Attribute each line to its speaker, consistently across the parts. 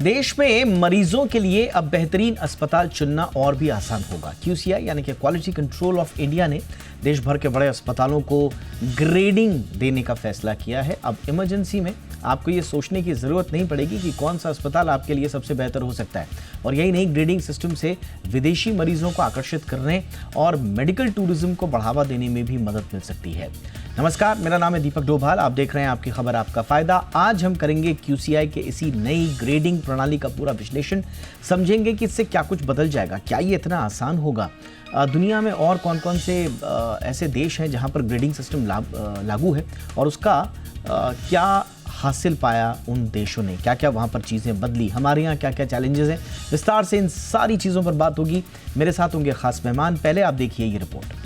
Speaker 1: देश में मरीजों के लिए अब बेहतरीन अस्पताल चुनना और भी आसान होगा। QCI यानी कि क्वालिटी कंट्रोल ऑफ इंडिया ने देश भर के बड़े अस्पतालों को ग्रेडिंग देने का फैसला किया है। अब इमरजेंसी में आपको ये सोचने की ज़रूरत नहीं पड़ेगी कि कौन सा अस्पताल आपके लिए सबसे बेहतर हो सकता है। और यही नहीं, ग्रेडिंग सिस्टम से विदेशी मरीजों को आकर्षित करने और मेडिकल टूरिज्म को बढ़ावा देने में भी मदद मिल सकती है। नमस्कार, मेरा नाम है दीपक डोभाल। आप देख रहे हैं आपकी खबर आपका फायदा। आज हम करेंगे QCI के इसी नई ग्रेडिंग प्रणाली का पूरा विश्लेषण, समझेंगे कि इससे क्या कुछ बदल जाएगा, क्या ये इतना आसान होगा, दुनिया में और कौन कौन से ऐसे देश हैं जहां पर ग्रेडिंग सिस्टम लागू है और उसका क्या हासिल पाया उन देशों ने, क्या क्या वहाँ पर चीज़ें बदली, हमारे यहाँ क्या क्या चैलेंजेस हैं। विस्तार से इन सारी चीज़ों पर बात होगी। मेरे साथ होंगे खास मेहमान। पहले आप देखिए ये रिपोर्ट।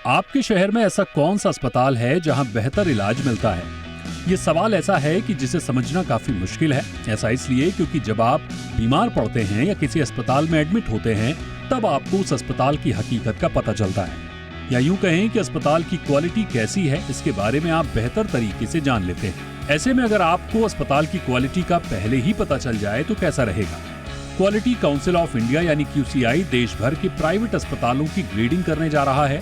Speaker 2: आपके शहर में ऐसा कौन सा अस्पताल है जहां बेहतर इलाज मिलता है? ये सवाल ऐसा है कि जिसे समझना काफी मुश्किल है। ऐसा इसलिए क्योंकि जब आप बीमार पड़ते हैं या किसी अस्पताल में एडमिट होते हैं, तब आपको उस अस्पताल की हकीकत का पता चलता है। या यूं कहें कि अस्पताल की क्वालिटी कैसी है, इसके बारे में आप बेहतर तरीके से जान लेते हैं। ऐसे में अगर आपको अस्पताल की क्वालिटी का पहले ही पता चल जाए तो कैसा रहेगा? क्वालिटी काउंसिल ऑफ इंडिया यानी QCI देश भर के प्राइवेट अस्पतालों की ग्रेडिंग करने जा रहा है,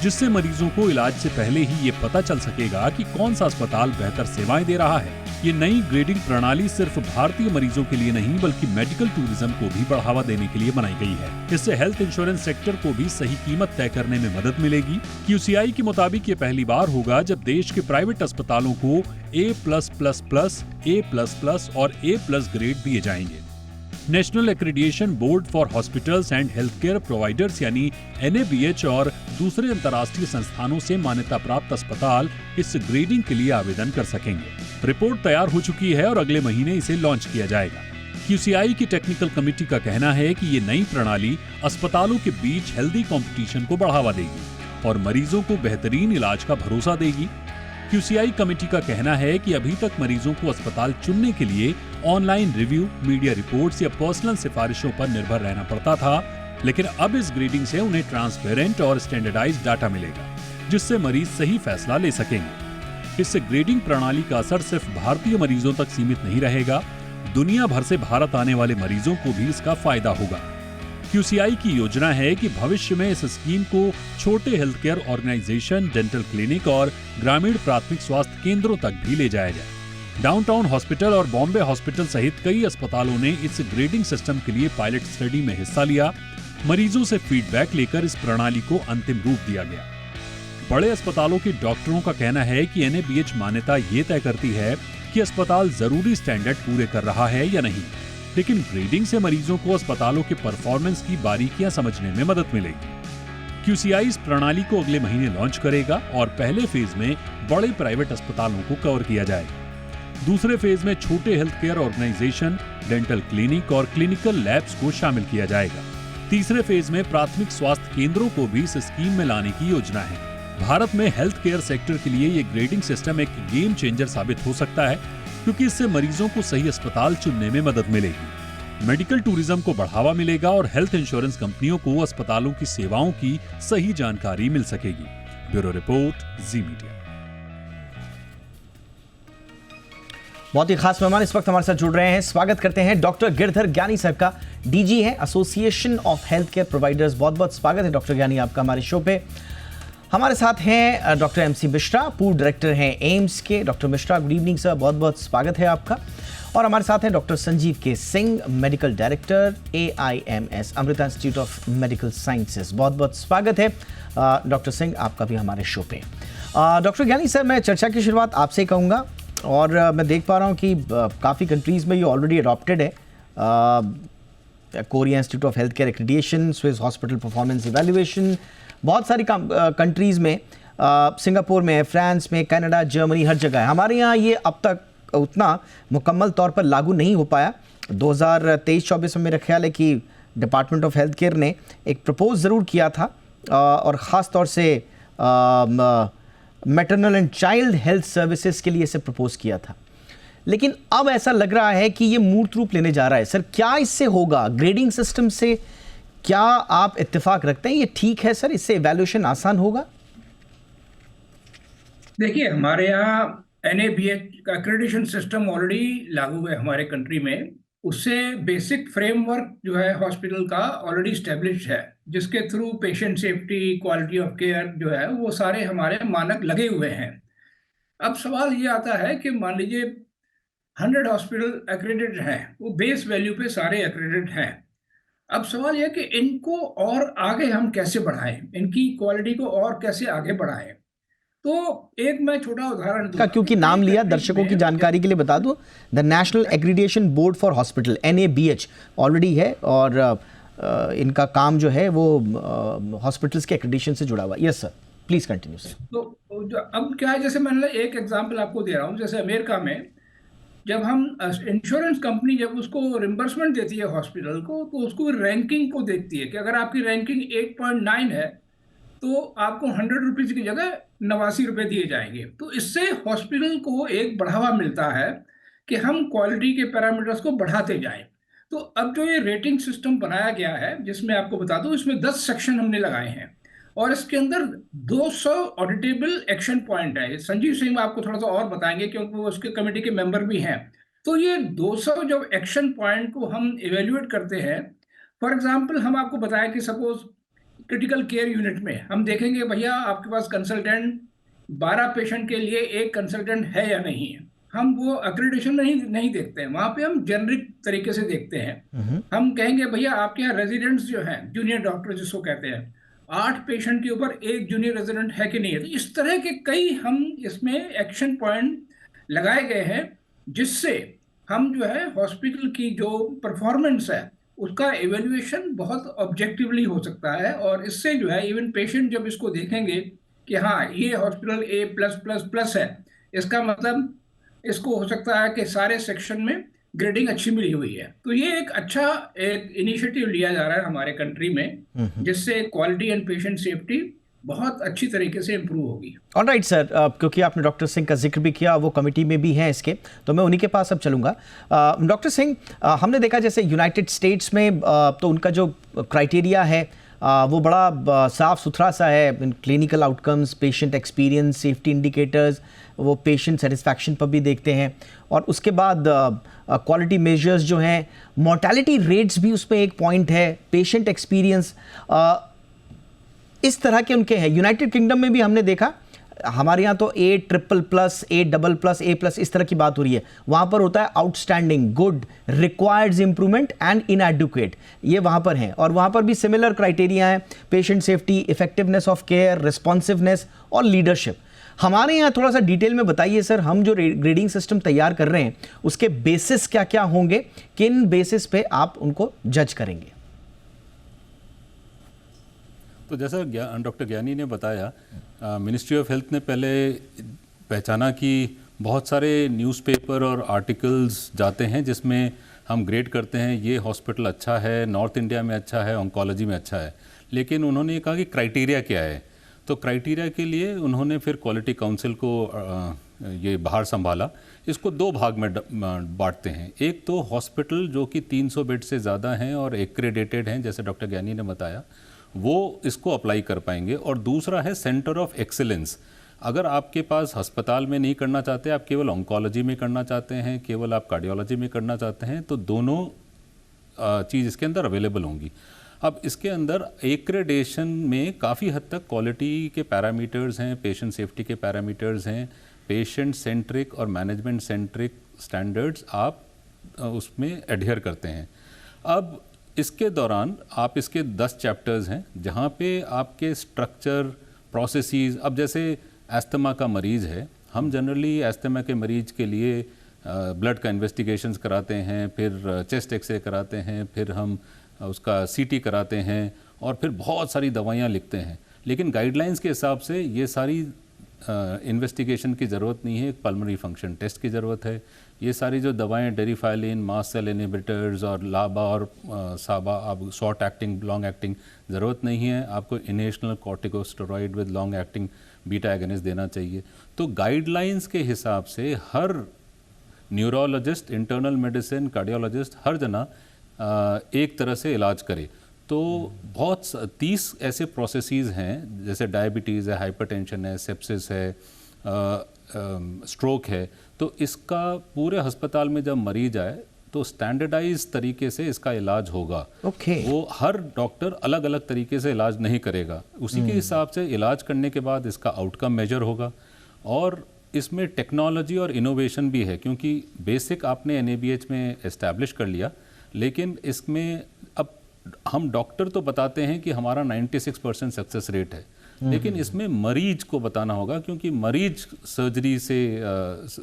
Speaker 2: जिससे मरीजों को इलाज से पहले ही ये पता चल सकेगा कि कौन सा अस्पताल बेहतर सेवाएं दे रहा है। ये नई ग्रेडिंग प्रणाली सिर्फ भारतीय मरीजों के लिए नहीं बल्कि मेडिकल टूरिज्म को भी बढ़ावा देने के लिए बनाई गई है। इससे हेल्थ इंश्योरेंस सेक्टर को भी सही कीमत तय करने में मदद मिलेगी। QCI के मुताबिक ये पहली बार होगा जब देश के प्राइवेट अस्पतालों को A+++, A++ और A+ ग्रेड दिए जाएंगे। National accreditation board for hospitals and health care providers यानी NABH और दूसरे अंतर्राष्ट्रीय संस्थानों से मान्यता प्राप्त अस्पताल इस ग्रेडिंग के लिए आवेदन कर सकेंगे। रिपोर्ट तैयार हो चुकी है और अगले महीने इसे लॉन्च किया जाएगा। QCI की टेक्निकल कमेटी का कहना है कि ये नई प्रणाली अस्पतालों के बीच हेल्दी कंपटीशन को बढ़ावा देगी और मरीजों को बेहतरीन इलाज का भरोसा देगी। QCI कमेटी का कहना है कि अभी तक मरीजों को अस्पताल चुनने के लिए ऑनलाइन रिव्यू, मीडिया रिपोर्ट्स या पर्सनल सिफारिशों पर निर्भर रहना पड़ता था, लेकिन अब इस ग्रेडिंग से उन्हें ट्रांसपेरेंट और स्टैंडर्डाइज्ड डाटा मिलेगा, जिससे मरीज सही फैसला ले सकेंगे। इससे ग्रेडिंग प्रणाली का असर सिर्फ भारतीय मरीजों तक सीमित नहीं रहेगा, दुनिया भर से भारत आने वाले मरीजों को भी इसका फायदा होगा। QCI की योजना है कि भविष्य में इस स्कीम को छोटे health care organization, dental clinic और ग्रामीण प्राथमिक स्वास्थ्य केंद्रों तक भी ले जाया जाए। डाउनटाउन हॉस्पिटल और बॉम्बे हॉस्पिटल सहित कई अस्पतालों ने इस ग्रेडिंग सिस्टम के लिए पायलट स्टडी में हिस्सा लिया। मरीजों से फीडबैक लेकर इस प्रणाली को अंतिम रूप दिया गया। बड़े अस्पतालों के डॉक्टरों का कहना है कि NABH मान्यता ये तय करती है कि अस्पताल जरूरी स्टैंडर्ड पूरे कर रहा है या नहीं, लेकिन ग्रेडिंग से मरीजों को अस्पतालों के परफॉर्मेंस की बारीकियां समझने में मदद मिलेगी। QCI इस प्रणाली को अगले महीने लॉन्च करेगा और पहले फेज में बड़े प्राइवेट अस्पतालों को कवर किया जाएगा। दूसरे फेज में छोटे health care organization, dental clinic और क्लिनिकल लैब्स को शामिल किया जाएगा। तीसरे फेज में प्राथमिक स्वास्थ्य केंद्रों को भी इस स्कीम में लाने की योजना है। भारत में हेल्थ केयर सेक्टर के लिए ये ग्रेडिंग सिस्टम एक गेम चेंजर साबित हो सकता है, क्योंकि इससे मरीजों को सही अस्पताल चुनने में मदद मिलेगी, मेडिकल टूरिज्म को बढ़ावा मिलेगा और हेल्थ इंश्योरेंस कंपनियों को अस्पतालों की सेवाओं की सही जानकारी मिल सकेगी। ब्यूरो रिपोर्ट, जी मीडिया।
Speaker 1: बहुत ही खास मेहमान इस वक्त हमारे साथ जुड़ रहे हैं। स्वागत करते हैं डॉक्टर गिरधर ज्ञानी साहब का। DG है association of health care providers. बहुत बहुत स्वागत है डॉक्टर ज्ञानी आपका हमारे शो पे। हमारे साथ हैं डॉक्टर MC मिश्रा, पूर्व डायरेक्टर हैं एम्स के। Doctor Mishra, good evening sir, बहुत बहुत स्वागत है आपका। और हमारे साथ हैं doctor Sanjeev K Singh, medical director AIMS Amrita institute of medical sciences. बहुत बहुत स्वागत है डॉक्टर सिंह आपका भी हमारे शो पे। डॉक्टर ज्ञानी सर, मैं चर्चा की शुरुआत आपसे कहूँगा और मैं देख पा रहा हूँ कि काफ़ी कंट्रीज़ में ये ऑलरेडी अडॉप्टेड है। Korea institute of health care accreditation, Swiss hospital performance evaluation, बहुत सारी कंट्रीज़ में, सिंगापुर में, फ्रांस में, कनाडा, जर्मनी, हर जगह है। हमारे यहाँ ये अब तक उतना मुकम्मल तौर पर लागू नहीं हो पाया। 2023-24 में मेरा ख्याल है कि डिपार्टमेंट ऑफ हेल्थ केयर ने एक प्रपोज ज़रूर किया था और ख़ास तौर से maternal and child health services के लिए इसे प्रपोज किया था। लेकिन अब ऐसा लग रहा है कि ये मूर्त रूप लेने जा रहा है। सर, क्या इससे होगा? ग्रेडिंग सिस्टम से क्या आप इत्तेफाक रखते हैं ये ठीक है सर? इससे इवैल्यूएशन आसान होगा?
Speaker 3: देखिए, हमारे यहाँ NABH का एक्रेडिटेशन सिस्टम ऑलरेडी लागू है हमारे कंट्री में। उससे बेसिक फ्रेमवर्क जो है हॉस्पिटल का ऑलरेडी स्टैब्लिश्ड है, जिसके through patient safety, quality of care जो है वो सारे हमारे मानक लगे हुए हैं। अब सवाल ये आता है कि मान लीजिए 100 हॉस्पिटल एक्रेडिटेड हैं, वो बेस वैल्यू पे सारे एक्रेडिटेड हैं। अब सवाल यह है कि इनको और आगे हम कैसे बढ़ाएं, इनकी क्वालिटी को और कैसे आगे बढ़ाएं। तो एक मैं छोटा उदाहरण
Speaker 1: का
Speaker 3: दूंगा
Speaker 1: क्योंकि नाम लिया, दर्शकों की जानकारी के लिए बता दूं, the national accreditation board for hospital NABH already है और इनका काम जो है वो हॉस्पिटल्स के एक्रीडिएशन से जुड़ा हुआ है। Yes sir, please continue sir.
Speaker 3: तो अब क्या है, जैसे मैंने एक एग्जांपल आपको दे रहा हूँ। जैसे अमेरिका में जब हम इंश्योरेंस कंपनी जब उसको रिम्बर्समेंट देती है हॉस्पिटल को, तो उसको रैंकिंग को देखती है कि अगर आपकी रैंकिंग 8.9 है तो आपको 100 रुपीज़ की जगह 89 रुपये दिए जाएंगे। तो इससे हॉस्पिटल को एक बढ़ावा मिलता है कि हम क्वालिटी के पैरामीटर्स को बढ़ाते जाएं। तो अब जो ये रेटिंग सिस्टम बनाया गया है, जिसमें आपको बता दूं, इसमें 10 सेक्शन हमने लगाए हैं और इसके अंदर 200 ऑडिटेबल एक्शन पॉइंट है। संजीव सिंह आपको थोड़ा सा और बताएंगे क्योंकि वो उसके कमेटी के मेंबर भी हैं। तो ये 200 जो एक्शन पॉइंट को हम इवेल्युएट करते हैं, फॉर एग्जाम्पल हम आपको बताएं कि सपोज क्रिटिकल केयर यूनिट में हम देखेंगे भैया आपके पास कंसल्टेंट 12 पेशेंट के लिए एक कंसल्टेंट है या नहीं है। हम वो एक्रेडिटेशन नहीं देखते हैं, वहां पे हम जेनरिक तरीके से देखते हैं। हम कहेंगे भैया आपके यहाँ रेजिडेंट्स जो हैं, जूनियर डॉक्टर जिसको कहते हैं, 8 पेशेंट के ऊपर एक जूनियर रेजिडेंट है कि नहीं है। तो इस तरह के कई हम इसमें एक्शन पॉइंट लगाए गए हैं, जिससे हम जो है हॉस्पिटल की जो परफॉर्मेंस है उसका एवेल्युएशन बहुत ऑब्जेक्टिवली हो सकता है। और इससे जो है इवन पेशेंट जब इसको देखेंगे कि हाँ ये हॉस्पिटल A+++ है, इसका मतलब इसको हो सकता है कि सारे सेक्शन में ग्रेडिंग अच्छी मिली हुई है। तो ये एक अच्छा एक इनिशिएटिव लिया जा रहा है हमारे कंट्री में, जिससे क्वालिटी एंड पेशेंट सेफ्टी बहुत अच्छी तरीके से इम्प्रूव होगी।
Speaker 1: ऑलराइट सर, क्योंकि आपने डॉक्टर सिंह का जिक्र भी किया, वो कमेटी में भी हैं इसके, तो मैं उन्हीं के पास अब चलूँगा। डॉक्टर सिंह, हमने देखा जैसे यूनाइटेड स्टेट्स में तो उनका जो क्राइटेरिया है वो बड़ा साफ़ सुथरा सा है। Clinical outcomes, patient experience, safety indicators, वो पेशेंट सेटिस्फैक्शन पर भी देखते हैं। और उसके बाद क्वालिटी मेजर्स जो हैं, मोर्टेलिटी रेट्स भी उसमें एक पॉइंट है, पेशेंट एक्सपीरियंस, इस तरह के उनके हैं। यूनाइटेड किंगडम में भी हमने देखा, हमारे यहाँ तो A+++, A++, इस तरह की बात हो रही है। वहाँ पर होता है outstanding, good, requires improvement and inadequate, ये वहाँ पर हैं। और वहाँ पर भी सिमिलर क्राइटेरिया हैं, patient safety, effectiveness of care, responsiveness और लीडरशिप। हमारे यहाँ थोड़ा सा डिटेल में बताइए सर, हम जो ग्रेडिंग सिस्टम तैयार कर रहे हैं उसके बेसिस क्या क्या होंगे, किन बेसिस पे आप उनको जज करेंगे?
Speaker 2: तो जैसा डॉक्टर ज्ञानी ने बताया, मिनिस्ट्री ऑफ हेल्थ ने पहले पहचाना कि बहुत सारे न्यूज़पेपर और आर्टिकल्स जाते हैं जिसमें हम ग्रेड करते हैं ये हॉस्पिटल अच्छा है, नॉर्थ इंडिया में अच्छा है, ऑन्कोलॉजी में अच्छा है। लेकिन उन्होंने ये कहा कि क्राइटेरिया क्या है। तो क्राइटेरिया के लिए उन्होंने फिर क्वालिटी काउंसिल को ये बाहर संभाला। इसको 2 भाग में बांटते हैं। एक तो हॉस्पिटल जो कि 300 बेड से ज़्यादा हैं और एक्रेडिटेड हैं, जैसे डॉक्टर ज्ञानी ने बताया, वो इसको अप्लाई कर पाएंगे। और दूसरा है सेंटर ऑफ एक्सीलेंस। अगर आपके पास अस्पताल में नहीं करना चाहते, आप केवल ऑन्कोलॉजी में करना चाहते हैं, केवल आप कार्डियोलॉजी में करना चाहते हैं, तो दोनों चीज़ इसके अंदर अवेलेबल होंगी। अब इसके अंदर एक्रेडिटेशन में काफ़ी हद तक क्वालिटी के पैरामीटर्स हैं, पेशेंट सेफ्टी के पैरामीटर्स हैं, पेशेंट सेंट्रिक और मैनेजमेंट सेंट्रिक स्टैंडर्ड्स आप उसमें एडहेयर करते हैं। अब इसके दौरान आप इसके 10 चैप्टर्स हैं जहाँ पे आपके स्ट्रक्चर, प्रोसेसेस, अब जैसे एस्थमा का मरीज़ है, हम जनरली एस्थमा के मरीज़ के लिए ब्लड का इन्वेस्टिगेशंस कराते हैं, फिर चेस्ट एक्सरे कराते हैं, फिर हम उसका सीटी कराते हैं और फिर बहुत सारी दवाइयाँ लिखते हैं। लेकिन गाइडलाइंस के हिसाब से ये सारी इन्वेस्टिगेशन की ज़रूरत नहीं है, एक पल्मोनरी फंक्शन टेस्ट की ज़रूरत है। ये सारी जो दवाएं डेरिफाइलिन, मास्ट सेल इनहिबिटर्स और लाबा और साबा, आप शॉर्ट एक्टिंग, लॉन्ग एक्टिंग ज़रूरत नहीं है। आपको inhalational corticosteroid with long acting beta agonist देना चाहिए। तो गाइडलाइंस के हिसाब से हर न्यूरोलॉजिस्ट, इंटरनल मेडिसिन, कार्डियोलॉजिस्ट, हर जना एक तरह से इलाज करे।
Speaker 4: तो बहुत 30 ऐसे प्रोसेसेस हैं, जैसे डायबिटीज़ है, हाइपरटेंशन है, सेप्सिस है, स्ट्रोक है। तो इसका पूरे अस्पताल में जब मरीज आए तो स्टैंडर्डाइज तरीके से इसका इलाज होगा। वो हर डॉक्टर अलग अलग तरीके से इलाज नहीं करेगा, उसी के हिसाब से इलाज करने के बाद इसका आउटकम मेजर होगा। और इसमें टेक्नोलॉजी और इनोवेशन भी है, क्योंकि बेसिक आपने NABH में एस्टैब्लिश कर लिया, लेकिन इसमें अब हम डॉक्टर तो बताते हैं कि हमारा 96% सक्सेस रेट है, लेकिन इसमें मरीज को बताना होगा, क्योंकि मरीज सर्जरी से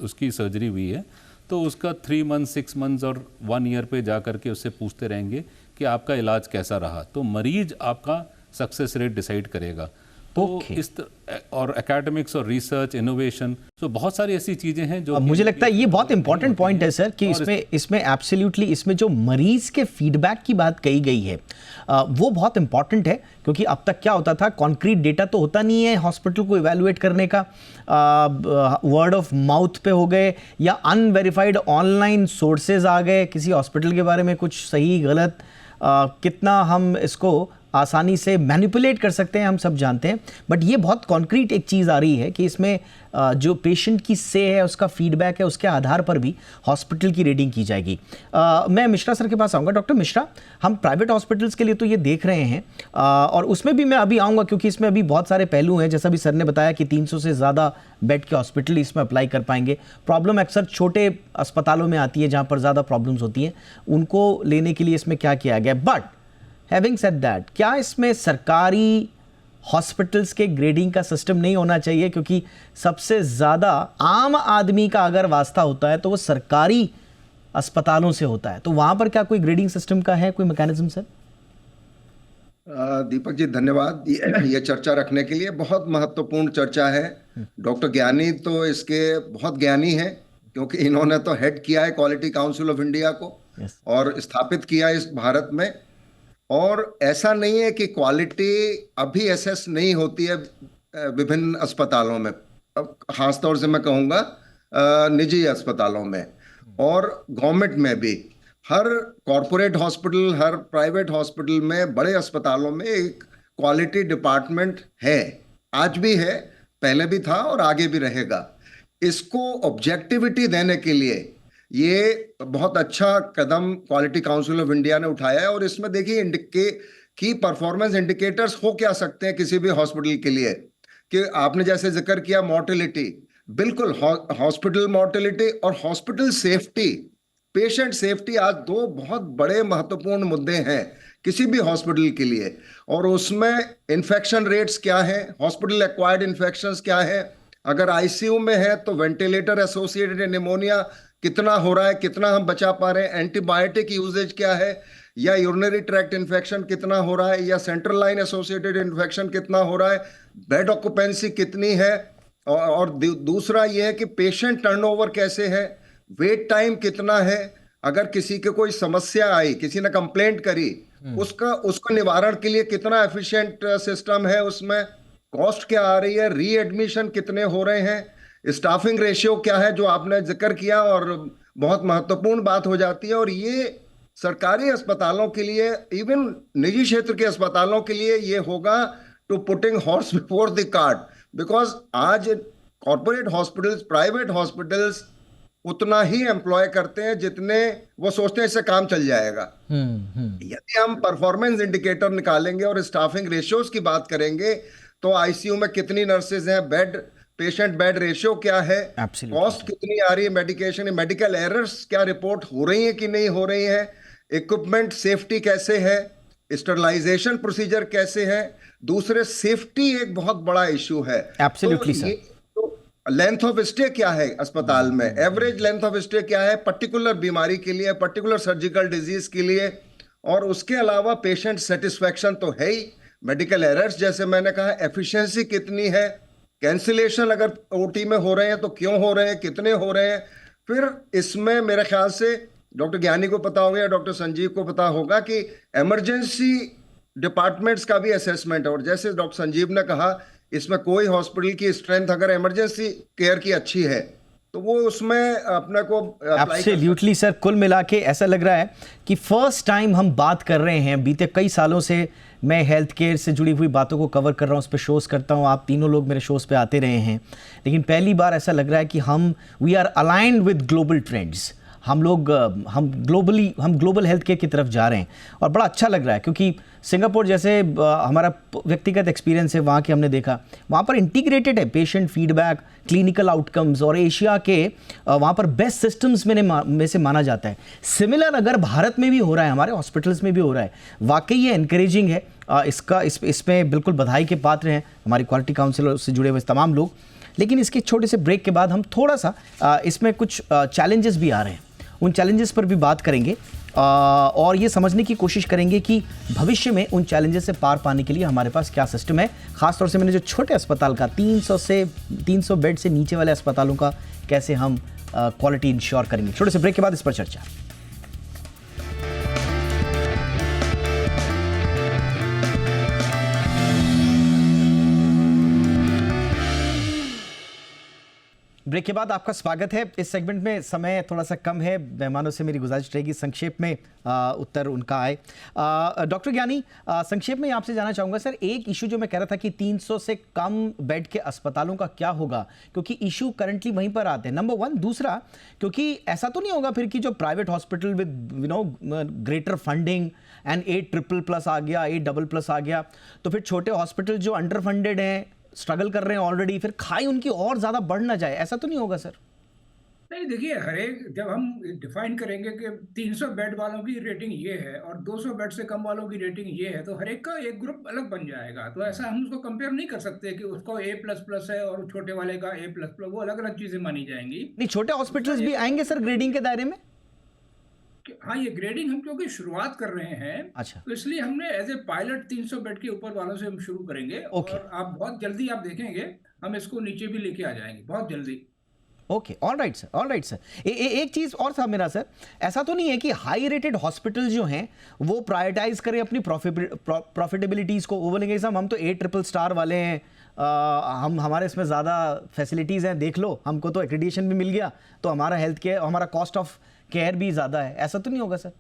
Speaker 4: उसकी सर्जरी हुई है तो उसका 3 मंथ 6 मंथ्स और 1 ईयर पे जा करके उससे पूछते रहेंगे कि आपका इलाज कैसा रहा। तो मरीज आपका सक्सेस रेट डिसाइड करेगा। तो और एकेडमिक्स और रिसर्च इनोवेशन, तो बहुत सारी ऐसी चीजें हैं जो
Speaker 1: मुझे लगता है ये बहुत इंपॉर्टेंट पॉइंट है सर, कि इसमें एब्सोल्युटली इसमें जो मरीज के फीडबैक की बात कही गई है वो बहुत इंपॉर्टेंट है, क्योंकि अब तक क्या होता था, कॉन्क्रीट डेटा तो होता नहीं है हॉस्पिटल को इवैल्यूएट करने का, वर्ड ऑफ माउथ पे हो गए या अनवेरिफाइड ऑनलाइन सोर्सेज आ गए किसी हॉस्पिटल के बारे में, कुछ सही गलत कितना हम इसको आसानी से मैनिपुलेट कर सकते हैं हम सब जानते हैं। बट ये बहुत कॉन्क्रीट एक चीज़ आ रही है कि इसमें जो पेशेंट की से है, उसका फीडबैक है, उसके आधार पर भी हॉस्पिटल की रेटिंग की जाएगी। मैं मिश्रा सर के पास आऊँगा। डॉक्टर मिश्रा, हम प्राइवेट हॉस्पिटल्स के लिए तो ये देख रहे हैं और उसमें भी मैं अभी आऊँगा, क्योंकि इसमें अभी बहुत सारे पहलू हैं। जैसा भी सर ने बताया कि 300 से ज़्यादा बेड के हॉस्पिटल इसमें अप्लाई कर पाएंगे। प्रॉब्लम अक्सर छोटे अस्पतालों में आती है जहाँ पर ज़्यादा प्रॉब्लम्स होती हैं, उनको लेने के लिए इसमें क्या किया गया। बट हैविंग सेड दैट, क्या इसमें सरकारी हॉस्पिटल्स के ग्रेडिंग का सिस्टम नहीं होना चाहिए? क्योंकि सबसे ज़्यादा आम आदमी का अगर वास्ता होता है तो वो सरकारी अस्पतालों से होता है, तो वहाँ पर क्या कोई ग्रेडिंग सिस्टम का है कोई मैकेनिज्म सर?
Speaker 5: दीपक जी धन्यवाद ये चर्चा रखने के लिए। बहुत महत्वपूर्ण चर्चा है। डॉक्टर ज्ञानी तो इसके बहुत ज्ञानी हैं, क्योंकि इन्होंने तो हेड किया है क्वालिटी काउंसिल ऑफ इंडिया को और स्थापित किया इस भारत में। और ऐसा नहीं है कि क्वालिटी अभी असेस नहीं होती है विभिन्न अस्पतालों में, खासतौर से मैं कहूँगा निजी अस्पतालों में और गवर्नमेंट में भी। हर कॉरपोरेट हॉस्पिटल, हर प्राइवेट हॉस्पिटल में, बड़े अस्पतालों में एक क्वालिटी डिपार्टमेंट है, आज भी है, पहले भी था और आगे भी रहेगा। इसको ऑब्जेक्टिविटी देने के लिए ये बहुत अच्छा कदम क्वालिटी काउंसिल ऑफ इंडिया ने उठाया है। और इसमें देखिए की परफॉर्मेंस इंडिकेटर्स हो क्या सकते हैं किसी भी हॉस्पिटल के लिए, कि आपने जैसे जिक्र किया मोर्टेलिटी, बिल्कुल हॉस्पिटल मोर्टेलिटी और हॉस्पिटल सेफ्टी, पेशेंट सेफ्टी, आज दो बहुत बड़े महत्वपूर्ण मुद्दे हैं किसी भी हॉस्पिटल के लिए। और उसमें इन्फेक्शन रेट्स क्या है, हॉस्पिटल एक्वायर्ड इन्फेक्शंस क्या है, अगर आईसीयू में है तो वेंटिलेटर एसोसिएटेड निमोनिया कितना हो रहा है, कितना हम बचा पा रहे हैं, एंटीबायोटिक यूजेज क्या है, या यूरिनरी ट्रैक्ट इन्फेक्शन कितना हो रहा है, या सेंट्रल लाइन एसोसिएटेड इन्फेक्शन कितना हो रहा है, बेड ऑक्यूपेंसी कितनी है, और दूसरा ये है कि पेशेंट टर्नओवर कैसे है, वेट टाइम कितना है, अगर किसी के कोई समस्या आई, किसी ने कंप्लेंट करी, उसका निवारण के लिए कितना एफिशिएंट सिस्टम है, उसमें कॉस्ट क्या आ रही है, रीएडमिशन कितने हो रहे हैं, स्टाफिंग रेशियो क्या है, जो आपने जिक्र किया और बहुत महत्वपूर्ण बात हो जाती है। और ये सरकारी अस्पतालों के लिए, इवन निजी क्षेत्र के अस्पतालों के लिए ये होगा to putting horse before the cart, because आज कॉर्पोरेट हॉस्पिटल्स, प्राइवेट हॉस्पिटल्स उतना ही एम्प्लॉय करते हैं जितने वो सोचते हैं इससे काम चल जाएगा। यदि हम परफॉर्मेंस इंडिकेटर निकालेंगे और स्टाफिंग रेशियोज की बात करेंगे तो आईसीयू में कितनी नर्सेज हैं, बेड पेशेंट बेड रेशियो क्या है, कॉस्ट कितनी आ रही है, मेडिकेशन, मेडिकल एरर्स क्या रिपोर्ट हो रही है कि नहीं हो रही है, इक्विपमेंट सेफ्टी कैसे है, स्टरलाइजेशन प्रोसीजर कैसे है, दूसरे सेफ्टी एक बहुत बड़ा इश्यू है।
Speaker 1: Absolutely sir.
Speaker 5: Length of stay क्या है अस्पताल में, एवरेज लेंथ ऑफ स्टे क्या है पर्टिकुलर बीमारी के लिए, पर्टिकुलर सर्जिकल डिजीज के लिए, और उसके अलावा पेशेंट सेटिस्फैक्शन तो है ही, मेडिकल एरर्स जैसे मैंने कहा, एफिशिएंसी कितनी है, कैंसिलेशन अगर ओटी में हो रहे हैं तो क्यों हो रहे हैं, कितने हो रहे हैं। फिर इसमें मेरे ख्याल से डॉक्टर ज्ञानी को पता होगा या डॉक्टर संजीव को पता होगा कि इमरजेंसी डिपार्टमेंट्स का भी असेसमेंट है। और जैसे डॉक्टर संजीव ने कहा, इसमें कोई हॉस्पिटल की स्ट्रेंथ अगर इमरजेंसी केयर की अच्छी है तो वो उसमें अपने को अप्लाई
Speaker 1: एब्सोल्युटली सर, कुल मिला के ऐसा लग रहा है कि फर्स्ट टाइम हम बात कर रहे हैं। बीते कई सालों से मैं हेल्थ केयर से जुड़ी हुई बातों को कवर कर रहा हूँ, उस पर शोज़ करता हूँ, आप तीनों लोग मेरे शोज़ पे आते रहे हैं, लेकिन पहली बार ऐसा लग रहा है कि we are aligned with global trends. हम ग्लोबल हेल्थ केयर की तरफ जा रहे हैं और बड़ा अच्छा लग रहा है, क्योंकि सिंगापुर जैसे हमारा व्यक्तिगत एक्सपीरियंस है वहाँ के, हमने देखा वहाँ पर इंटीग्रेटेड है पेशेंट फीडबैक, क्लिनिकल आउटकम्स, और एशिया के वहाँ पर बेस्ट सिस्टम्स में से माना जाता है। सिमिलर अगर भारत में भी हो रहा है, हमारे हॉस्पिटल्स में भी हो रहा है, वाकई ये एनकरेजिंग है। इसमें बिल्कुल बधाई के पात्र हैं हमारी क्वालिटी काउंसिल से जुड़े हुए तमाम लोग। लेकिन इसके छोटे से ब्रेक के बाद हम थोड़ा सा इसमें कुछ चैलेंजेस भी आ रहे हैं, उन चैलेंजेस पर भी बात करेंगे और ये समझने की कोशिश करेंगे कि भविष्य में उन चैलेंजेस से पार पाने के लिए हमारे पास क्या सिस्टम है। खासतौर से मैंने जो छोटे अस्पताल का 300 बेड से नीचे वाले अस्पतालों का कैसे हम क्वालिटी इंश्योर करेंगे। छोटे से ब्रेक के बाद इस पर चर्चा। ब्रेक के बाद आपका स्वागत है। इस सेगमेंट में समय थोड़ा सा कम है, मेहमानों से मेरी गुजारिश रहेगी संक्षेप में उत्तर उनका आए। डॉक्टर ज्ञानी, संक्षेप में आपसे जानना चाहूँगा सर, एक इशू जो मैं कह रहा था कि 300 से कम बेड के अस्पतालों का क्या होगा, क्योंकि इशू करंटली वहीं पर आते हैं, नंबर 1। दूसरा, क्योंकि ऐसा तो नहीं होगा फिर कि जो private hospital with greater funding and 8++ आ गया, 8++ आ गया, तो फिर छोटे हॉस्पिटल जो अंडर फंडेड हैं, स्ट्रगल कर रहे हैं ऑलरेडी, फिर खाई उनकी और ज्यादा बढ़ ना जाए, ऐसा तो नहीं होगा सर?
Speaker 3: नहीं, देखिए, हर एक जब हम डिफाइन करेंगे कि 300 बेड वालों की रेटिंग ये है और 200 बेड से कम वालों की रेटिंग ये है, तो हर एक का एक ग्रुप अलग बन जाएगा। तो ऐसा हम उसको कंपेयर नहीं कर सकते कि उसको A++ है और छोटे वाले का A++, वो अलग अलग चीजें मानी जाएंगी।
Speaker 1: नहीं, छोटे हॉस्पिटल्स भी आएंगे सर ग्रेडिंग के दायरे में?
Speaker 3: हाँ, ये ग्रेडिंग हम क्योंकि शुरुआत कर रहे हैं,
Speaker 1: अच्छा,
Speaker 3: तो इसलिए हमने एज ए पायलट 300 बेड के ऊपर वालों से हम शुरू करेंगे।
Speaker 1: ओके,
Speaker 3: और आप बहुत जल्दी आप देखेंगे हम इसको नीचे भी लेके आ जाएंगे बहुत जल्दी।
Speaker 1: Okay, all right sir, all right sir. एक चीज और था मेरा सर, ऐसा तो नहीं है कि हाई रेटेड हॉस्पिटल जो हैं वो प्रायोरिटाइज करें अपनी प्रॉफिटेबिलिटीज को, वो बोलेंगे साहब हम तो 8++ वाले हैं, हमारे इसमें ज़्यादा फैसिलिटीज़ हैं, देख लो, हमको तो एक्रेडिटेशन भी मिल गया, तो हमारा हेल्थ केयर, हमारा कॉस्ट ऑफ केयर भी ज़्यादा है, ऐसा तो नहीं होगा सर?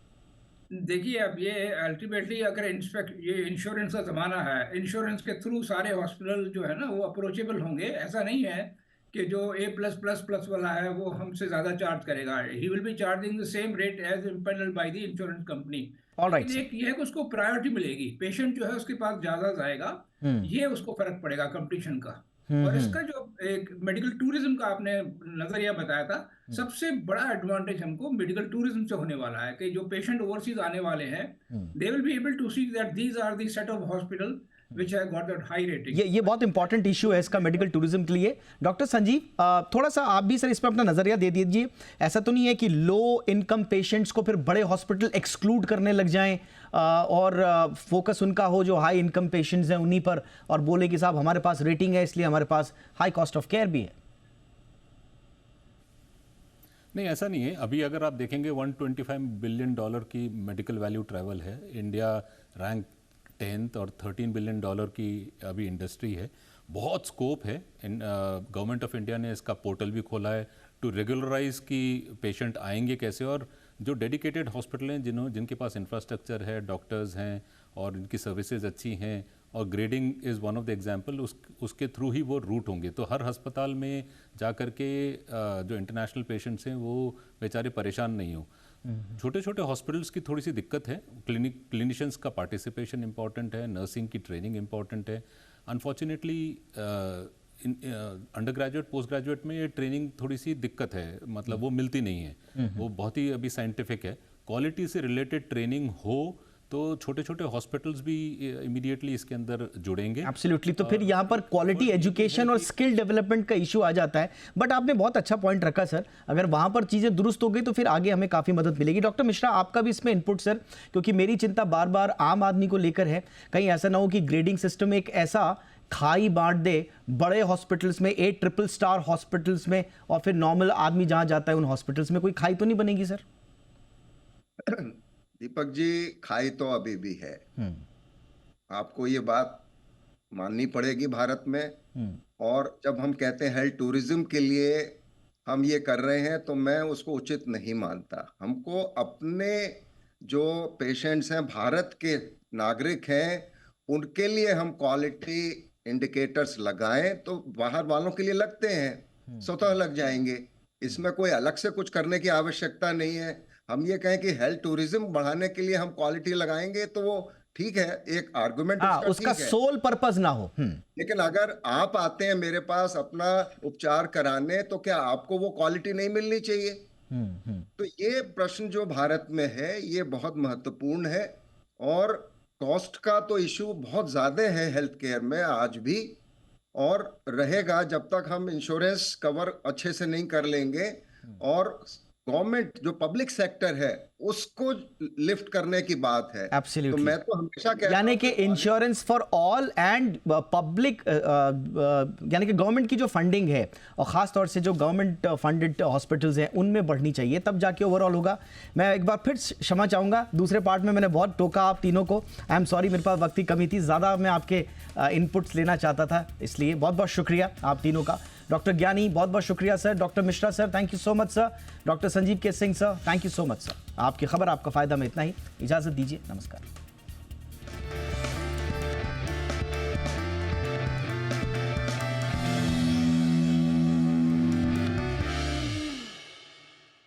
Speaker 3: देखिए, अब ये अल्टीमेटली अगर ये इंश्योरेंस का ज़माना है, इंश्योरेंस के थ्रू सारे हॉस्पिटल जो है ना वो अप्रोचेबल होंगे। ऐसा नहीं है कि जो A+++ वाला है वो हमसे ज़्यादा चार्ज करेगा। He will be charging the same rate as empanelled by the insurance company. लेकिन एक ये है कि उसको प्रायोरिटी मिलेगी, पेशेंट जो है उसके पास ज़्यादा जाएगा, ये उसको फर्क पड़ेगा कंपटीशन का। और इसका जो एक मेडिकल टूरिज्म का आपने नजरिया बताया था, सबसे बड़ा एडवांटेज हमको मेडिकल टूरिज्म से होने वाला है कि जो पेशेंट ओवरसीज आने वाले हैं, they will be able to see that these are the set of hospital which have got that high rating।
Speaker 1: ये बहुत इंपॉर्टेंट इशू है इसका मेडिकल टूरिज्म के लिए। डॉक्टर संजीव, थोड़ा सा आप भी सर इस पर अपना नजरिया दे दीजिए। ऐसा तो नहीं है कि लो इनकम पेशेंट्स को फिर बड़े हॉस्पिटल एक्सक्लूड करने लग जाएं और फोकस उनका हो जो हाई इनकम पेशेंट्स हैं उन्हीं पर, और बोले कि साहब हमारे पास रेटिंग है इसलिए हमारे पास हाई कॉस्ट ऑफ केयर भी है?
Speaker 4: नहीं, ऐसा नहीं है। अभी अगर आप देखेंगे $125 बिलियन की मेडिकल वैल्यू ट्रैवल है, इंडिया रैंक 10th और $13 बिलियन की अभी इंडस्ट्री है। बहुत स्कोप है। गवर्नमेंट ऑफ इंडिया ने इसका पोर्टल भी खोला है टू रेगुलराइज कि पेशेंट आएंगे कैसे, और जो डेडिकेटेड हॉस्पिटल हैं जिनके पास इंफ्रास्ट्रक्चर है, डॉक्टर्स हैं और इनकी सर्विसेज अच्छी हैं, और grading is one of the example, उसके थ्रू ही वो रूट होंगे। तो हर अस्पताल में जा कर के जो इंटरनेशनल पेशेंट्स हैं वो बेचारे परेशान नहीं हो। छोटे छोटे हॉस्पिटल्स की थोड़ी सी दिक्कत है, क्लिनिशियंस का पार्टिसिपेशन इंपॉर्टेंट है, नर्सिंग की ट्रेनिंग इंपॉर्टेंट है। Unfortunately under graduate post graduate में ये ट्रेनिंग थोड़ी सी दिक्कत है, मतलब वो मिलती नहीं है, वो बहुत ही अभी साइंटिफिक है। क्वालिटी से रिलेटेड ट्रेनिंग हो तो छोटे छोटे हॉस्पिटल्स भी इमीडिएटली इसके अंदर जुड़ेंगे।
Speaker 1: एब्सोल्युटली। तो फिर यहाँ पर क्वालिटी एजुकेशन और स्किल डेवलपमेंट का इशू आ जाता है। बट आपने बहुत अच्छा पॉइंट रखा सर, अगर वहाँ पर चीज़ें दुरुस्त हो गई तो फिर आगे हमें काफ़ी मदद मिलेगी। डॉक्टर मिश्रा, आपका भी इसमें इनपुट सर, क्योंकि मेरी चिंता बार बार आम आदमी को लेकर है, कहीं ऐसा ना हो कि ग्रेडिंग सिस्टम एक ऐसा खाई बांट दे बड़े हॉस्पिटल्स में, 8++ हॉस्पिटल्स में, और फिर नॉर्मल आदमी जहाँ जाता है उन हॉस्पिटल्स में कोई खाई तो नहीं बनेगी सर?
Speaker 5: दीपक जी, खाई तो अभी भी है, आपको ये बात माननी पड़ेगी भारत में। और जब हम कहते हैं हेल्थ टूरिज्म के लिए हम ये कर रहे हैं तो मैं उसको उचित नहीं मानता। हमको अपने जो पेशेंट्स हैं, भारत के नागरिक हैं, उनके लिए हम क्वालिटी इंडिकेटर्स लगाएं तो बाहर वालों के लिए लगते हैं, स्वतः लग जाएंगे। इसमें कोई अलग से कुछ करने की आवश्यकता नहीं है। हम ये कहें कि हेल्थ टूरिज्म बढ़ाने के लिए हम क्वालिटी लगाएंगे तो वो ठीक है, एक आर्गुमेंट
Speaker 1: उसका सोल पर्पस ना हो।
Speaker 5: लेकिन अगर आप आते हैं मेरे पास अपना उपचार कराने, तो क्या आपको वो क्वालिटी नहीं मिलनी चाहिए? तो ये प्रश्न जो भारत में है ये बहुत महत्वपूर्ण है। और कॉस्ट का तो इशू बहुत ज्यादा है हेल्थ केयर में आज भी, और रहेगा जब तक हम इंश्योरेंस कवर अच्छे से नहीं कर लेंगे और गवर्नमेंट जो पब्लिक सेक्टर है उसको लिफ्ट करने की बात है।
Speaker 1: Absolutely.
Speaker 5: तो मैं तो हमेशा कहता
Speaker 1: यानी कि insurance for all and public, यानी कि गवर्नमेंट की जो फंडिंग है और ख़ास तौर से जो गवर्नमेंट फंडेड हॉस्पिटल्स हैं उनमें बढ़नी चाहिए, तब जाके ओवरऑल होगा। मैं एक बार फिर क्षमा चाहूँगा, दूसरे पार्ट में मैंने बहुत टोका आप तीनों को। आई एम सॉरी, मेरे पास वक्त की कमी थी, ज़्यादा मैं आपके इनपुट्स लेना चाहता था, इसलिए बहुत बहुत शुक्रिया आप तीनों का। डॉक्टर ज्ञानी बहुत बहुत शुक्रिया sir, doctor Mishra sir thank you so much sir, doctor Sanjeev K Singh sir thank you so much sir. आपकी खबर आपका फ़ायदा में इतना ही, इजाज़त दीजिए, नमस्कार।